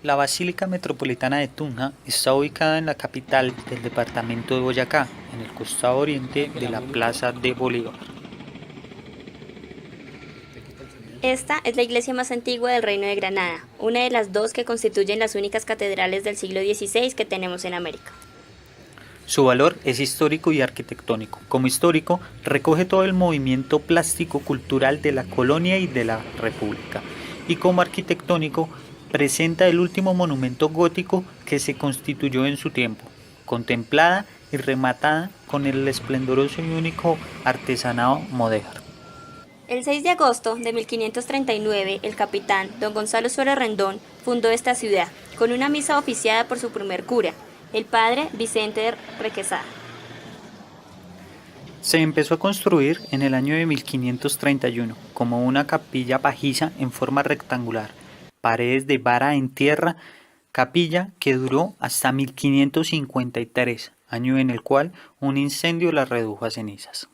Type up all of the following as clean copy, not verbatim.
La Basílica Metropolitana de Tunja está ubicada en la capital del departamento de Boyacá, en el costado oriente de la Plaza de Bolívar. Esta es la iglesia más antigua del Reino de Granada, una de las dos que constituyen las únicas catedrales del siglo XVI que tenemos en América. Su valor es histórico y arquitectónico. Como histórico, recoge todo el movimiento plástico cultural de la colonia y de la república. Y como arquitectónico, presenta el último monumento gótico que se constituyó en su tiempo, contemplada y rematada con el esplendoroso y único artesanado mudéjar. El 6 de agosto de 1539, el capitán don Gonzalo Suárez Rendón fundó esta ciudad, con una misa oficiada por su primer cura, el padre Vicente Requesada. Se empezó a construir en el año de 1531 como una capilla pajiza en forma rectangular, paredes de vara en tierra, capilla que duró hasta 1553, año en el cual un incendio la redujo a cenizas.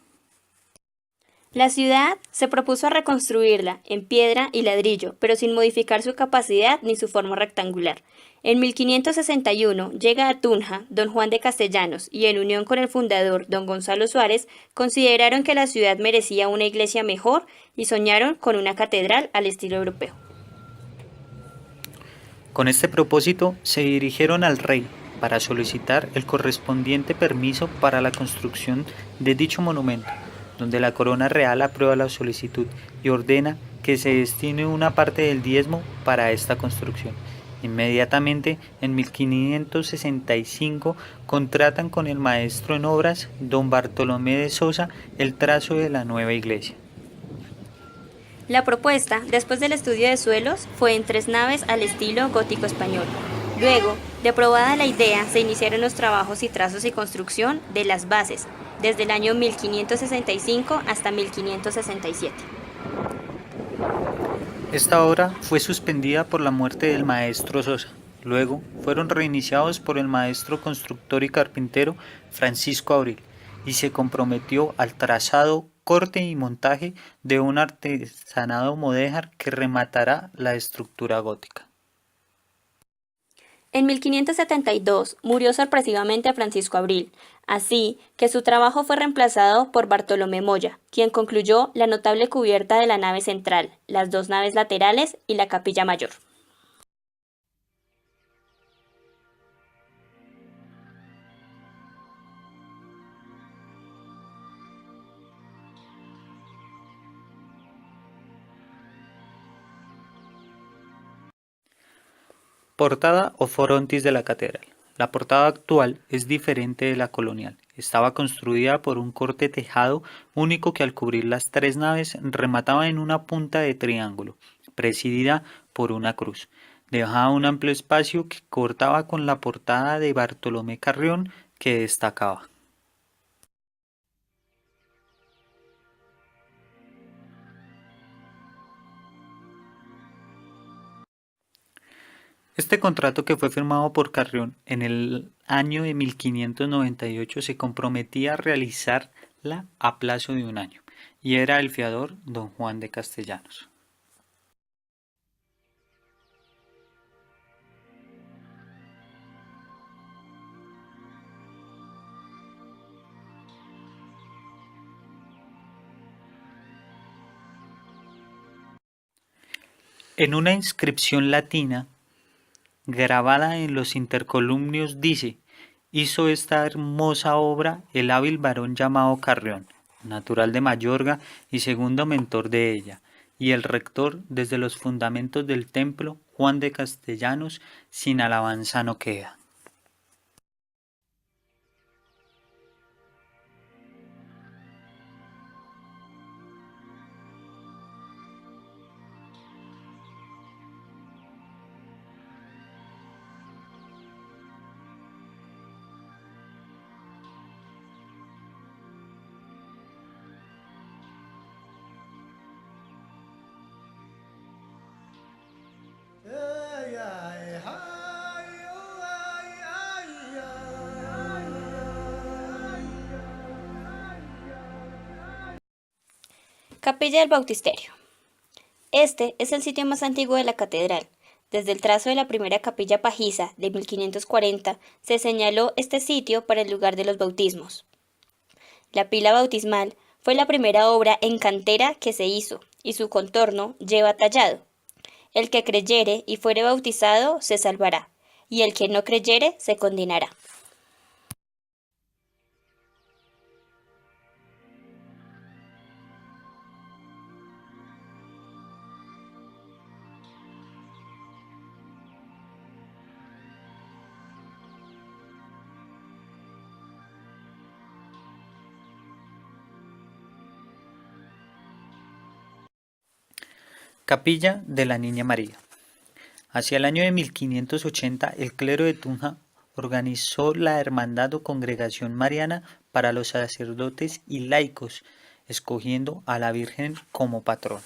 La ciudad se propuso reconstruirla en piedra y ladrillo, pero sin modificar su capacidad ni su forma rectangular. En 1561 llega a Tunja don Juan de Castellanos y en unión con el fundador don Gonzalo Suárez consideraron que la ciudad merecía una iglesia mejor y soñaron con una catedral al estilo europeo. Con este propósito se dirigieron al rey para solicitar el correspondiente permiso para la construcción de dicho monumento, donde la corona real aprueba la solicitud y ordena que se destine una parte del diezmo para esta construcción. Inmediatamente, en 1565, contratan con el maestro en obras, don Bartolomé de Sosa, el trazo de la nueva iglesia. La propuesta, después del estudio de suelos, fue en 3 naves al estilo gótico español. Luego, de aprobada la idea, se iniciaron los trabajos y trazos y construcción de las bases, desde el año 1565 hasta 1567. Esta obra fue suspendida por la muerte del maestro Sosa. Luego fueron reiniciados por el maestro constructor y carpintero Francisco Abril y se comprometió al trazado, corte y montaje de un artesanado mudéjar que rematará la estructura gótica. En 1572 murió sorpresivamente Francisco Abril, así que su trabajo fue reemplazado por Bartolomé Moya, quien concluyó la notable cubierta de la nave central, las 2 naves laterales y la capilla mayor. Portada o frontis de la catedral. La portada actual es diferente de la colonial. Estaba construida por un corte tejado único que al cubrir las 3 naves remataba en una punta de triángulo, presidida por una cruz. Dejaba un amplio espacio que cortaba con la portada de Bartolomé Carrión que destacaba. Este contrato, que fue firmado por Carrión en el año de 1598, se comprometía a realizarla a plazo de un año, y era el fiador don Juan de Castellanos. En una inscripción latina grabada en los intercolumnios dice: hizo esta hermosa obra el hábil varón llamado Carrión, natural de Mayorga y segundo mentor de ella, y el rector desde los fundamentos del templo, Juan de Castellanos, sin alabanza no queda. Capilla del Bautisterio. Este es el sitio más antiguo de la catedral. Desde el trazo de la primera capilla pajiza de 1540 se señaló este sitio para el lugar de los bautismos. La pila bautismal fue la primera obra en cantera que se hizo, y su contorno lleva tallado: el que creyere y fuere bautizado se salvará, y el que no creyere se condenará. Capilla de la Niña María. Hacia el año de 1580, el clero de Tunja organizó la Hermandad o Congregación Mariana para los sacerdotes y laicos, escogiendo a la Virgen como patrona.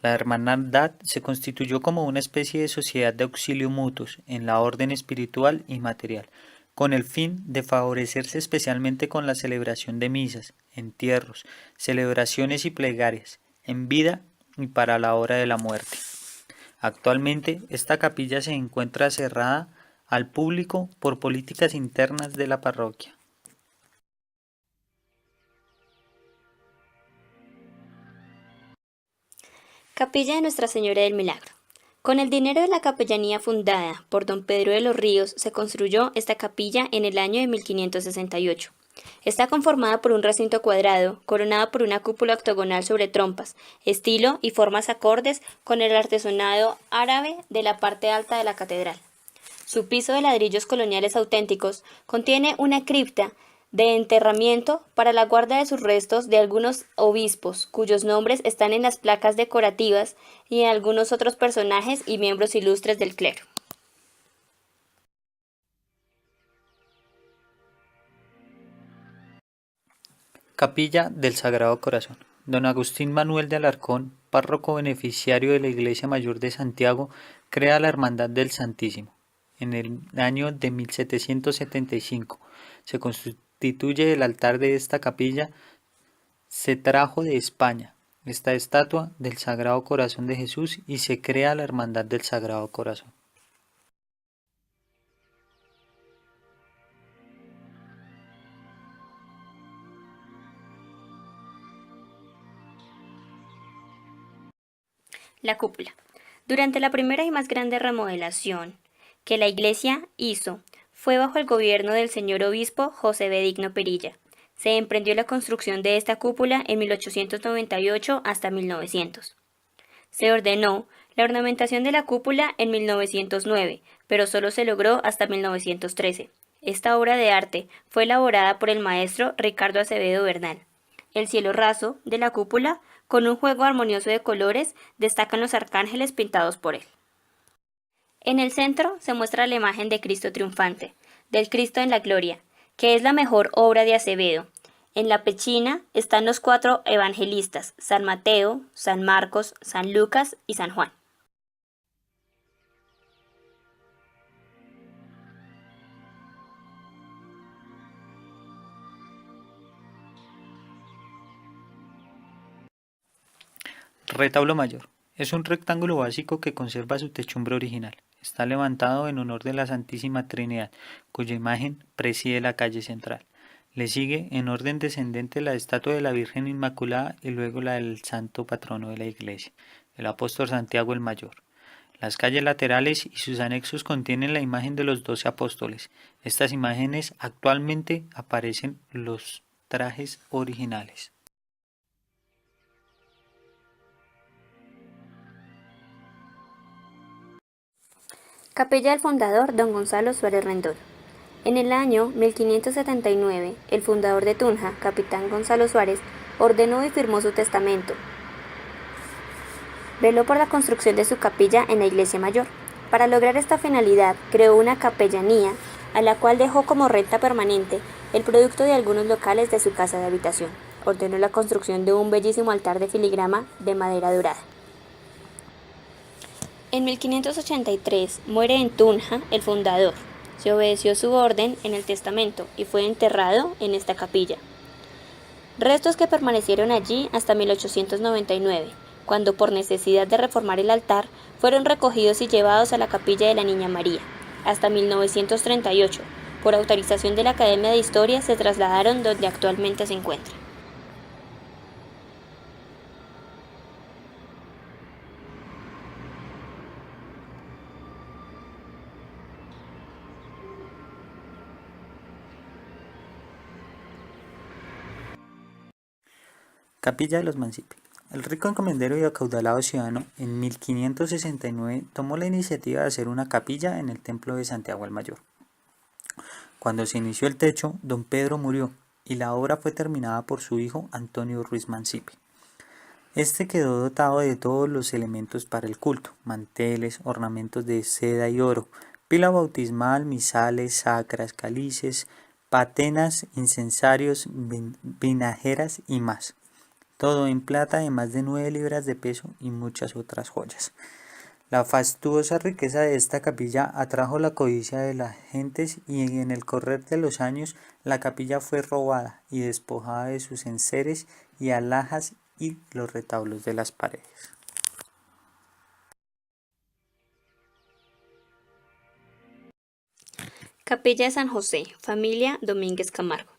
La hermandad se constituyó como una especie de sociedad de auxilio mutuos en la orden espiritual y material, con el fin de favorecerse especialmente con la celebración de misas, entierros, celebraciones y plegarias, en vida y para la hora de la muerte. Actualmente, esta capilla se encuentra cerrada al público por políticas internas de la parroquia. Capilla de Nuestra Señora del Milagro. Con el dinero de la capellanía fundada por don Pedro de los Ríos se construyó esta capilla en el año de 1568. Está conformada por un recinto cuadrado, coronado por una cúpula octogonal sobre trompas, estilo y formas acordes con el artesonado árabe de la parte alta de la catedral. Su piso de ladrillos coloniales auténticos contiene una cripta de enterramiento para la guarda de sus restos de algunos obispos, cuyos nombres están en las placas decorativas, y en algunos otros personajes y miembros ilustres del clero. Capilla del Sagrado Corazón. Don Agustín Manuel de Alarcón, párroco beneficiario de la Iglesia Mayor de Santiago, crea la Hermandad del Santísimo. En el año de 1775 se constituye el altar de esta capilla. Se trajo de España esta estatua del Sagrado Corazón de Jesús y se crea la Hermandad del Sagrado Corazón. La cúpula. Durante la primera y más grande remodelación que la iglesia hizo, fue bajo el gobierno del señor obispo José Benigno Perilla. Se emprendió la construcción de esta cúpula en 1898 hasta 1900. Se ordenó la ornamentación de la cúpula en 1909, pero solo se logró hasta 1913. Esta obra de arte fue elaborada por el maestro Ricardo Acevedo Bernal. El cielo raso de la cúpula, con un juego armonioso de colores, destacan los arcángeles pintados por él. En el centro se muestra la imagen de Cristo triunfante, del Cristo en la gloria, que es la mejor obra de Acevedo. En la pechina están los 4 evangelistas: San Mateo, San Marcos, San Lucas y San Juan. Retablo mayor. Es un rectángulo básico que conserva su techumbre original. Está levantado en honor de la Santísima Trinidad, cuya imagen preside la calle central. Le sigue en orden descendente la estatua de la Virgen Inmaculada y luego la del santo patrono de la iglesia, el apóstol Santiago el Mayor. Las calles laterales y sus anexos contienen la imagen de los 12 apóstoles. Estas imágenes actualmente aparecen los trajes originales. Capilla del fundador don Gonzalo Suárez Rendón. En el año 1579, el fundador de Tunja, capitán Gonzalo Suárez, ordenó y firmó su testamento. Veló por la construcción de su capilla en la iglesia mayor. Para lograr esta finalidad, creó una capellanía, a la cual dejó como renta permanente el producto de algunos locales de su casa de habitación. Ordenó la construcción de un bellísimo altar de filigrama de madera dorada. En 1583 muere en Tunja el fundador. Se obedeció su orden en el testamento y fue enterrado en esta capilla. Restos que permanecieron allí hasta 1899, cuando por necesidad de reformar el altar, fueron recogidos y llevados a la capilla de la Niña María. Hasta 1938, por autorización de la Academia de Historia, se trasladaron donde actualmente se encuentran. Capilla de los Mancipi. El rico encomendero y acaudalado ciudadano en 1569 tomó la iniciativa de hacer una capilla en el templo de Santiago el Mayor. Cuando se inició el techo, don Pedro murió y la obra fue terminada por su hijo Antonio Ruiz Mancipi. Este quedó dotado de todos los elementos para el culto: manteles, ornamentos de seda y oro, pila bautismal, misales, sacras, cálices, patenas, incensarios, vinajeras y más. Todo en plata de más de 9 libras de peso y muchas otras joyas. La fastuosa riqueza de esta capilla atrajo la codicia de las gentes y en el correr de los años la capilla fue robada y despojada de sus enseres y alhajas y los retablos de las paredes. Capilla de San José, familia Domínguez Camargo.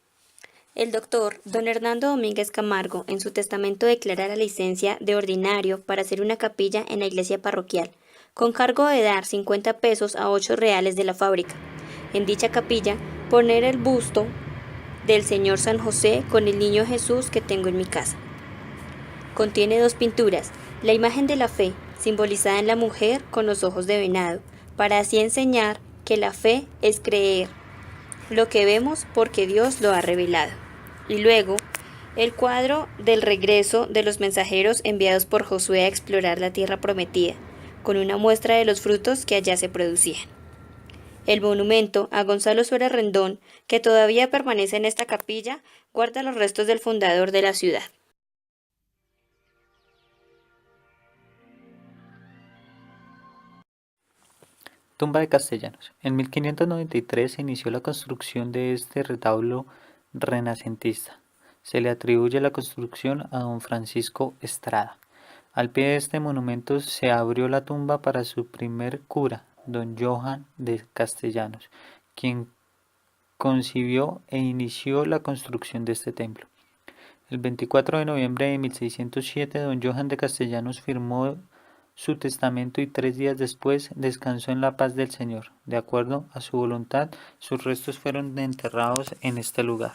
El doctor don Hernando Domínguez Camargo en su testamento declara la licencia de ordinario para hacer una capilla en la iglesia parroquial, con cargo de dar 50 pesos a 8 reales de la fábrica. En dicha capilla poner el busto del Señor San José con el niño Jesús que tengo en mi casa. Contiene 2 pinturas, la imagen de la fe, simbolizada en la mujer con los ojos de venado, para así enseñar que la fe es creer lo que vemos porque Dios lo ha revelado. Y luego, el cuadro del regreso de los mensajeros enviados por Josué a explorar la tierra prometida, con una muestra de los frutos que allá se producían. El monumento a Gonzalo Suárez Rendón, que todavía permanece en esta capilla, guarda los restos del fundador de la ciudad. Tumba de Castellanos. En 1593 se inició la construcción de este retablo renacentista. Se le atribuye la construcción a don Francisco Estrada. Al pie de este monumento se abrió la tumba para su primer cura, don Johan de Castellanos, quien concibió e inició la construcción de este templo. El 24 de noviembre de 1607, don Johan de Castellanos firmó su testamento y 3 días después descansó en la paz del Señor. De acuerdo a su voluntad, sus restos fueron enterrados en este lugar.